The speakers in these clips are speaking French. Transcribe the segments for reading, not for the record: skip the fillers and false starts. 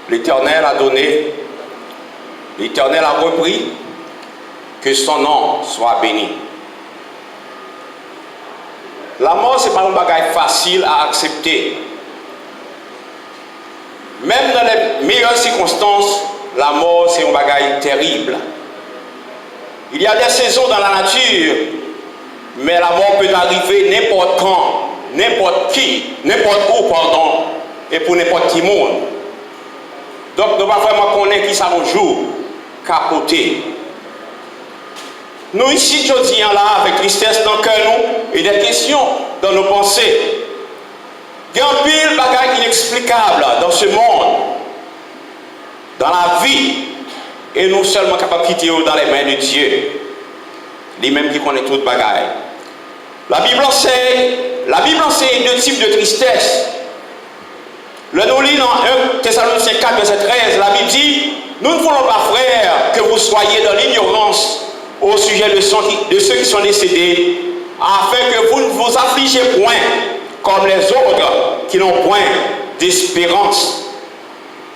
L'Éternel a donné, l'Éternel a repris, que son nom soit béni. La mort, ce n'est pas un bagage facile à accepter. Même dans les meilleures circonstances, la mort, c'est un bagage terrible. Il y a des saisons dans la nature, mais la mort peut arriver n'importe quand, n'importe qui, n'importe où, pardon, et pour n'importe qui monde. Donc, nous ne pouvons pas vraiment connaître qui ça nous joue, capoter. Nous, ici, je dis là, avec tristesse dans le cœur, nous, et des questions dans nos pensées. Il y a un pile de bagages inexplicables dans ce monde, dans la vie, et nous seulement capables de quitter dans les mains de Dieu, lui-même qui connaît tout bagaille. La Bible enseigne deux types de tristesse. Le nous lit dans 1 Thessaloniciens 4, verset 13, la Bible dit, nous ne voulons pas, frères, que vous soyez dans l'ignorance au sujet de ceux qui sont décédés, afin que vous ne vous affligez point comme les autres qui n'ont point d'espérance.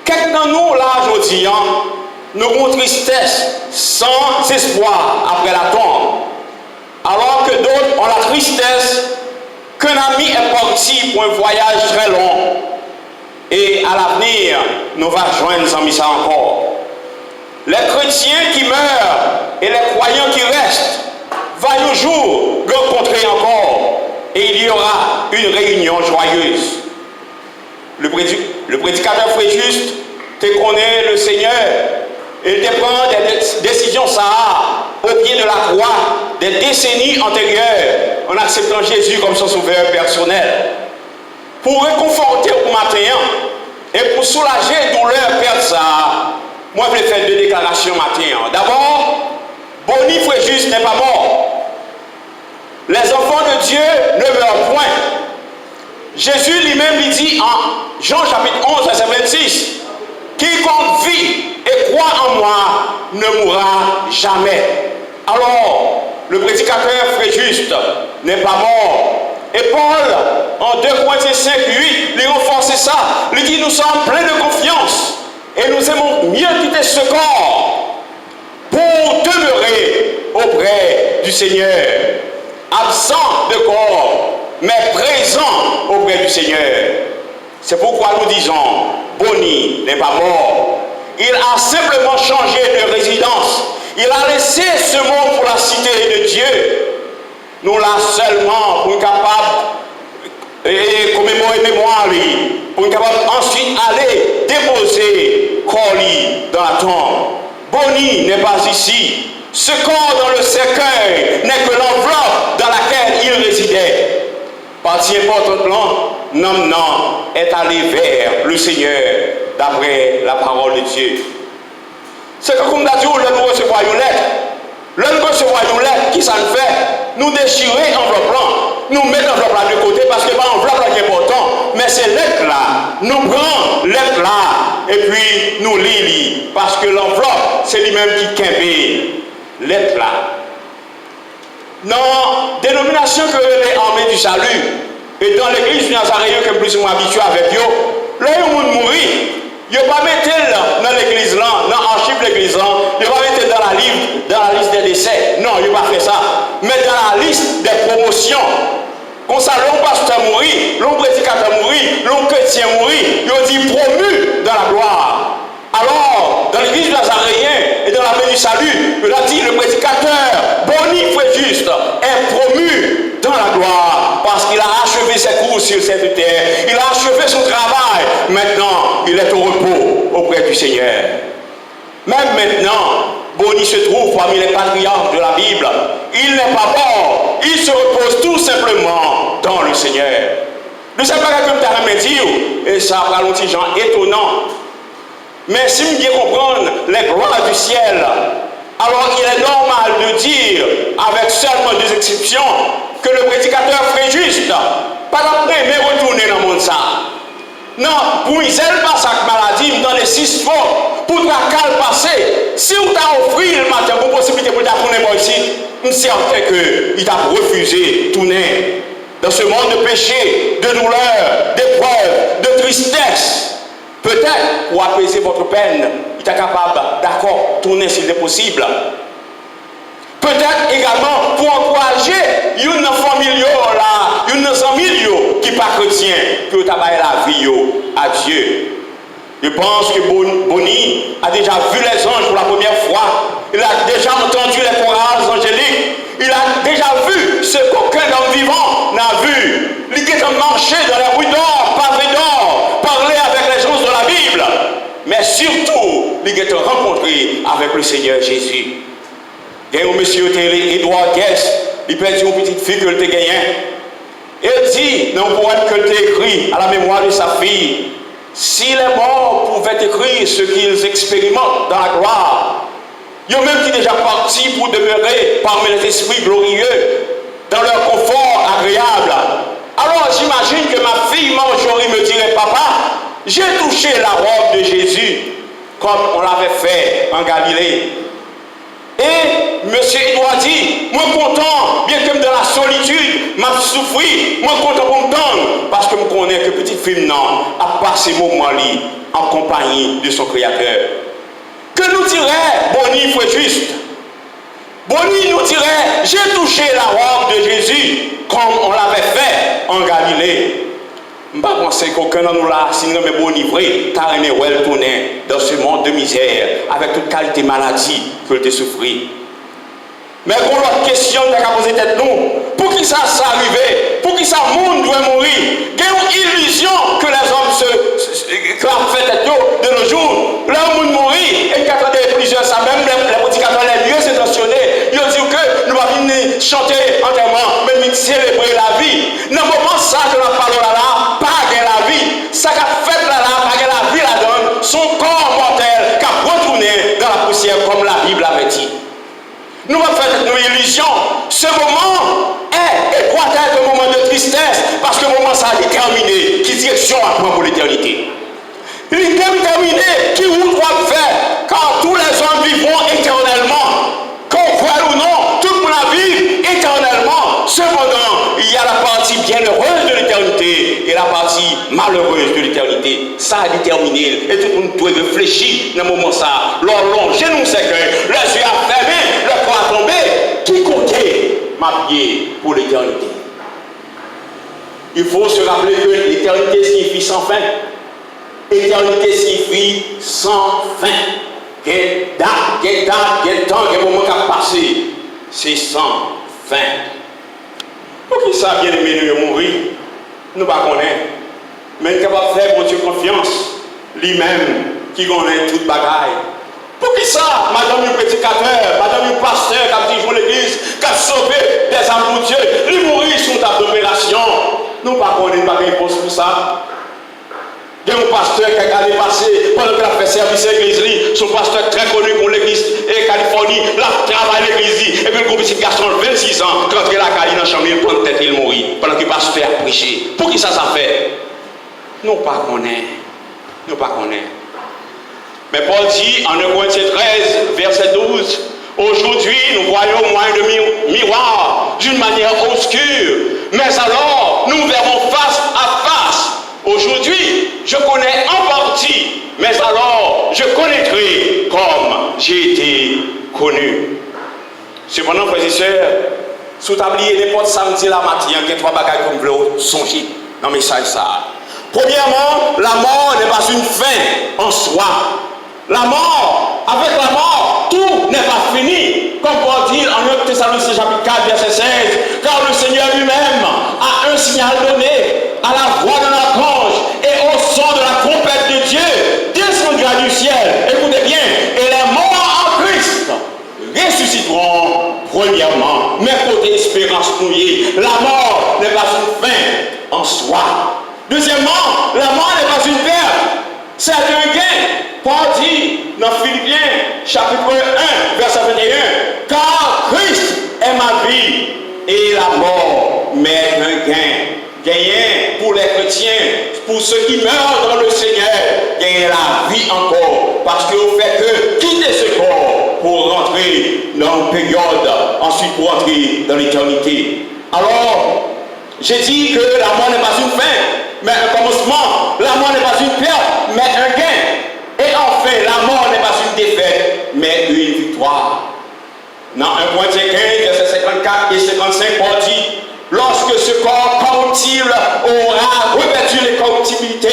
Quelqu'un d'entre nous, là, aujourd'hui, nous avons tristesse sans espoir après la tombe, alors que d'autres ont la tristesse qu'un ami est parti pour un voyage très long et à l'avenir, nous va joindre sans missa encore. Les chrétiens qui meurent et les croyants qui restent vont un jour rencontrer encore et il y aura une réunion joyeuse. Le prédicateur Fréjuste te connaît le Seigneur et il te prend des décisions au pied de la croix des décennies antérieures en acceptant Jésus comme son sauveur personnel. Pour réconforter au matin et pour soulager la douleur perdre ça, moi je vais faire deux déclarations matin. D'abord, Boni Fréjuste n'est pas mort. Les enfants de Dieu ne meurent point. Jésus lui-même lui dit en Jean chapitre 11, verset 26, quiconque vit et croit en moi ne mourra jamais. Alors, le prédicateur Fréjuste n'est pas mort. Et Paul, en 2 Corinthiens 5, 8, lui renforce ça. Lui dit, nous sommes pleins de confiance et nous aimons mieux quitter ce corps pour demeurer auprès du Seigneur. Absent de corps, mais présent auprès du Seigneur. C'est pourquoi nous disons, Boni n'est pas mort. Il a simplement changé de résidence. Il a laissé ce monde pour la cité de Dieu. Nous l'a seulement pour être capable de commémorer mémoire, pour être capable ensuite aller déposer Corly dans la tombe. Boni n'est pas ici. Ce corps dans le cercueil n'est que l'enveloppe dans laquelle il résidait. Partie importante, non, est allé vers le Seigneur d'après la parole de Dieu. C'est que comme nous nous recevons une lettre. Nous recevons une lettre, qui ça nous fait? Nous déchirer l'enveloppe là. Nous mettons l'enveloppe là de côté parce que pas l'enveloppe là qui est important. Mais c'est lettre là. Nous prenons lettre là et puis nous lisons. Parce que l'enveloppe, c'est lui-même qui quimbe. Lettre là. Dans la dénomination que les armées du salut et dans l'église du Nazaréen que plus ou moins habitué avec eux, là où on mourit, il ne pas mettre dans l'église là, dans l'archive de l'église là, il ne pas mettre dans la liste des décès. Non, il ne pas faire ça. Mais dans la liste des promotions. Comme ça, l'homme pasteur mourit, l'homme prédicateur mourit, l'homme chrétien mourit, il dit promu dans la gloire. Alors, dans l'église du Nazaréen et dans la main du salut, il a dit le prédicateur Boni Fréjuste est promu dans la gloire parce qu'il a achevé ses cours sur cette terre. Il a achevé son travail. Maintenant, il est au repos auprès du Seigneur. Même maintenant, Boni se trouve parmi les patriarches de la Bible. Il n'est pas mort. Il se repose tout simplement dans le Seigneur. Ne sais pas comme tu as dit, et ça va un petit genre étonnant. Mais si vous bien comprendre les gloires du ciel, alors il est normal de dire, avec seulement deux exceptions, que le prédicateur Fréjuste, pas après, mais retourner dans le monde ça. Non, pour il pas sa maladie dans les 6 fois, pour la cale passer, si vous t'avez offert le matin pour possibilité pour t'apprendre ici, je suis certain qu'il t'a refusé de tourner dans ce monde de péché, de douleur, d'épreuve, de tristesse. Peut-être pour apaiser votre peine, il est capable, d'accord, tourner s'il est possible. Peut-être également pour encourager une famille là, une famille qui n'est pas chrétien, que travaille la vie à Dieu. Je pense que Bonnie a déjà vu les anges pour la première fois. Il a déjà entendu les chorales angéliques. Il a déjà vu ce qu'aucun homme vivant n'a vu. Il a marché dans les rues d'or, pavé d'or, parler avec les gens de la Bible. Mais surtout, il a rencontré avec le Seigneur Jésus. Il y a un monsieur Edouard Guest, il perdit une petite fille que il a gagnée. Il dit, dans le poème que il a écrit à la mémoire de sa fille, si les morts pouvaient écrire ce qu'ils expérimentent dans la gloire, il y a même qui déjà parti pour demeurer parmi les esprits glorieux, dans leur confort agréable. Alors j'imagine que ma fille Marjorie me dirait, papa, j'ai touché la robe de Jésus, comme on l'avait fait en Galilée. Et M. Edouard dit, moi content, bien que dans la solitude, m'a souffri, moi content pour me tendre, parce que je connais que petite fille non, a passé moment-là en compagnie de son Créateur. Que nous dirait Bonnie Fréjuste? Bonnie nous dirait, j'ai touché la robe de Jésus, comme on l'avait fait en Galilée. Je ne pense pas qu'aucun de nous là, si nous sommes bon livrés, car on est retourné dans ce monde de misère, avec toute qualité de maladie que tu souffres. Mais pour l'autre question, nous avons posé tête nous, pour qui ça arrive, pour qui ça monde doit mourir, il y a une illusion que les hommes se fait tête de nos jours. Là où nous mourir, et qu'il y a plusieurs, ça même les prédicateurs les mieux intentionnés, ils ont dit que nous allons venir chanter entièrement, mais nous célébrer la vie. Dans le moment ça que nous parlons là, pas la vie, ça qu'a fait là, pas la vie la donne, son corps mortel qui a retourné dans la poussière comme la Bible avait dit. Nous allons faire une illusion. Ce moment est doit être un moment de tristesse parce que le moment ça a déterminé qui direction à prendre pour l'éternité. Il est déterminé qui vous doit faire car tous les hommes vivront éternellement. Qu'on croit ou non, tout le monde vit éternellement. Cependant, il y a la partie bienheureuse de l'éternité et la partie malheureuse de l'éternité. Ça a déterminé. Et tout le monde doit réfléchir dans le moment ça. L'orlonger nous sait que les yeux à fermer, le corps à tomber. Qui comptait ma pied pour l'éternité? Il faut se rappeler que l'éternité signifie sans fin. Éternité signifie sans fin. Quel temps, quel moment qui a passé, c'est sans fin. Pour qui ça, bien aimé, nous mourir, nous ne connaissons pas. Mais nous sommes capables de faire pour Dieu confiance, lui-même qui connaît toute bagaille. Pour qui ça, madame le prédicateur, madame le pasteur qui a dit jouer l'église, qui a sauvé des âmes pour Dieu, lui mourir sous table d'opération. Nous ne connaissons pas de réponse pour ça. Il y a un pasteur qui a passé pendant qu'il a fait service à l'église, son pasteur très connu pour l'église et Californie, il a travaillé à l'église, et puis le petit garçon de 26 ans, quand il a caillé dans la chambre, il prend tête, il mourit, pendant que le pasteur a prêché. Pour qui ça fait? Nous ne connaissons pas. Mais Paul dit en 1 Corinthiens 13, verset 12, aujourd'hui nous voyons au moyen de miroir d'une manière obscure, mais alors nous verrons face à face. Aujourd'hui, je connais en partie, mais alors je connaîtrai comme j'ai été connu. Cependant, frères et sœurs, si vous oubliez n'importe samedi la matin, il y a trois bagages que vous voulez songer dans le message ça. Premièrement, la mort n'est pas une fin en soi. La mort, avec la mort, tout n'est pas fini. Comme Paul dit en 1 Thessaloniciens chapitre 4, verset 16, car le Seigneur lui-même a un signal donné à la voix de l'archange et au son de la trompette de Dieu descendra du ciel. Écoutez bien, et les morts en Christ ressusciteront premièrement. Mais côté espérance nouée, la mort n'est pas une fin en soi. Deuxièmement, la mort n'est pas une perte, c'est un gain. Paul dit dans Philippiens chapitre 1, verset 21, car Christ est ma vie et la mort m'est un gain. Gagner pour les chrétiens, pour ceux qui meurent dans le Seigneur, gagner la vie encore, parce qu'on fait que quitter ce corps pour rentrer dans une période, ensuite pour entrer dans l'éternité. Alors, j'ai dit que la mort n'est pas une fin, mais un commencement. La mort n'est pas une perte, mais un gain. Et enfin, la mort n'est pas une défaite, mais une victoire. Dans 1 Corinthiens 15, versets 54 et 55, Paul dit, lorsque ce corps corruptible aura revêtu l'incorruptibilité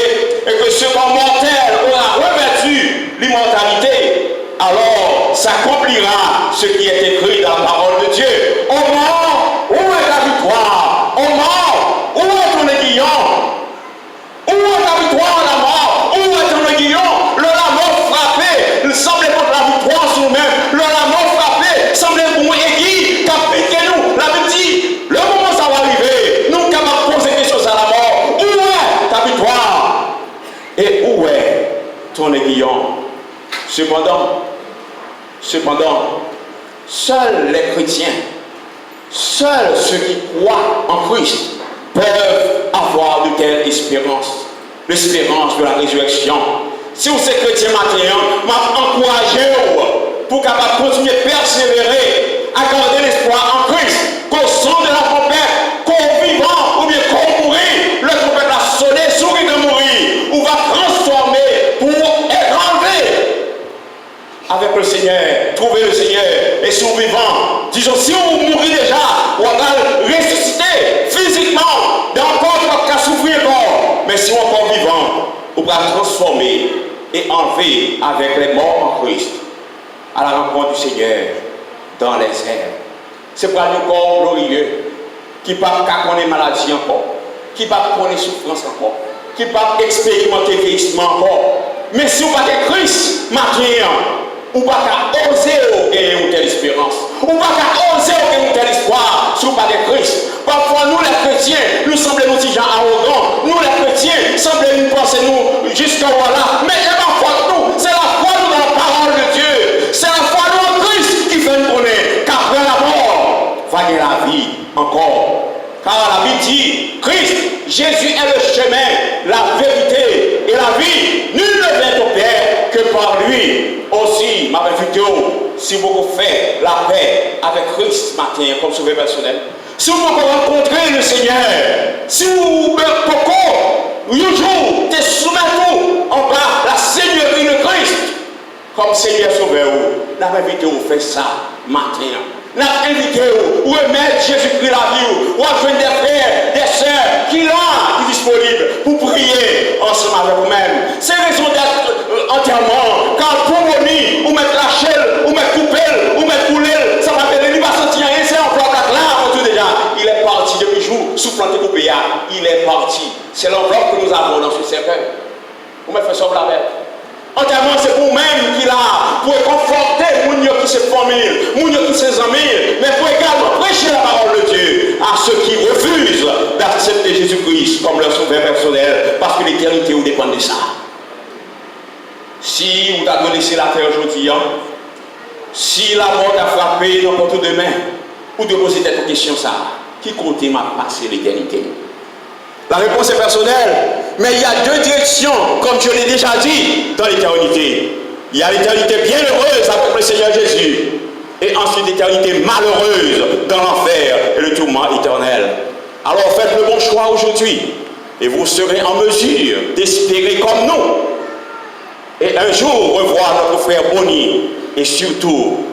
et que ce corps mortel aura revêtu l'immortalité, alors s'accomplira ce qui est écrit dans la parole de Dieu. Ô mort, où est ta victoire? Ô mort, où est ton aiguillon? Où est ta victoire, la mort? Où est ton aiguillon? Le la mort frappé, il semblait contre la victoire sur nous-mêmes. Le la mort frappé, semblait pour nous aiguille, nous. La Bible dit, le moment ça va arriver, nous capables de poser des choses à la mort. Où est ta victoire? Et où est ton aiguillon? Cependant, seuls les chrétiens, seuls ceux qui croient en Christ peuvent avoir de telles espérances, l'espérance de la résurrection. Si vous êtes chrétien maintenant, m'a encouragé pour capable continuer à persévérer, à garder l'espoir en Christ, qu'au son de la trompette, qu'au vivant ou bien qu'au mourir, le trompette a sonné, souris de mourir, ou va transformer pour être enlevé avec le Seigneur, trouver le Seigneur et survivant. Disons, si on mourit déjà, on va ressusciter physiquement dans le corps qui va souffrir encore. Mais si on est encore vivant, on va transformer et enlever avec les morts en Christ à la rencontre du Seigneur dans les airs. C'est pour un corps glorieux qui ne peut pas connaître maladie encore, qui ne peut pas connaître souffrance encore, qui ne peut pas expérimenter vieillissement encore. Mais si on va être Christ, maintenant, on va pas oser gagner une telle espérance. On va pas oser gagner une telle espoir si on va être Christ. Parfois, nous les chrétiens, nous semblons nous gens arrogants. Nous les chrétiens, semblons nous penser nous jusqu'à voilà. Mais c'est pas foi de nous. C'est la foi nous dans la parole de Dieu. C'est la foi nous en Christ qui fait nous connaître qu'après la mort, va y avoir la vie encore. Car la Bible dit, Christ, Jésus est le chemin, la vérité et la vie. Nul ne vient au Père que par lui. Aussi, ma vidéo, si vous faites la paix avec Christ matin comme sauveur personnel, si vous pouvez rencontrer le Seigneur, si vous pouvez un jour te soumettre en bas la Seigneurie de Christ comme Seigneur sauveur, la vidéo fait ça matin. Nous invitons ou remettre Jésus-Christ la vie, ou à joindre des frères, des sœurs qui sont disponibles pour prier ensemble avec vous-même. C'est raison d'être entièrement, car pour mourir, ou mettre la chaîne, ou mettre coupelle, ou mettre coulée, ça va faire, il va sentir rien, c'est encore là, tout déjà. Il est parti depuis jour, soufflant de coupé, il est parti. C'est l'enveloppe que nous avons dans ce cercueil. Vous me faites ça la bête. Entièrement, c'est pour vous-même qu'il a, pour conforter les gens qui se famille, les gens qui se amis, mais pour également prêcher la parole de Dieu à ceux qui refusent d'accepter Jésus-Christ comme leur sauveur personnel, parce que l'éternité vous dépend de ça. Si vous avez laissé la terre aujourd'hui, si la mort a frappé dans votre demain, vous devez poser cette question ça. Qui côté m'a passé l'éternité? La réponse est personnelle, mais il y a deux directions, comme je l'ai déjà dit, dans l'éternité. Il y a l'éternité bienheureuse avec le Seigneur Jésus, et ensuite l'éternité malheureuse dans l'enfer et le tourment éternel. Alors faites le bon choix aujourd'hui, et vous serez en mesure d'espérer comme nous, et un jour revoir notre frère Bonnie, et surtout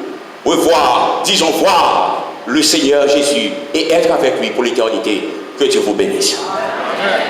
revoir, voir le Seigneur Jésus, et être avec lui pour l'éternité. Que Dieu vous bénisse. Amen.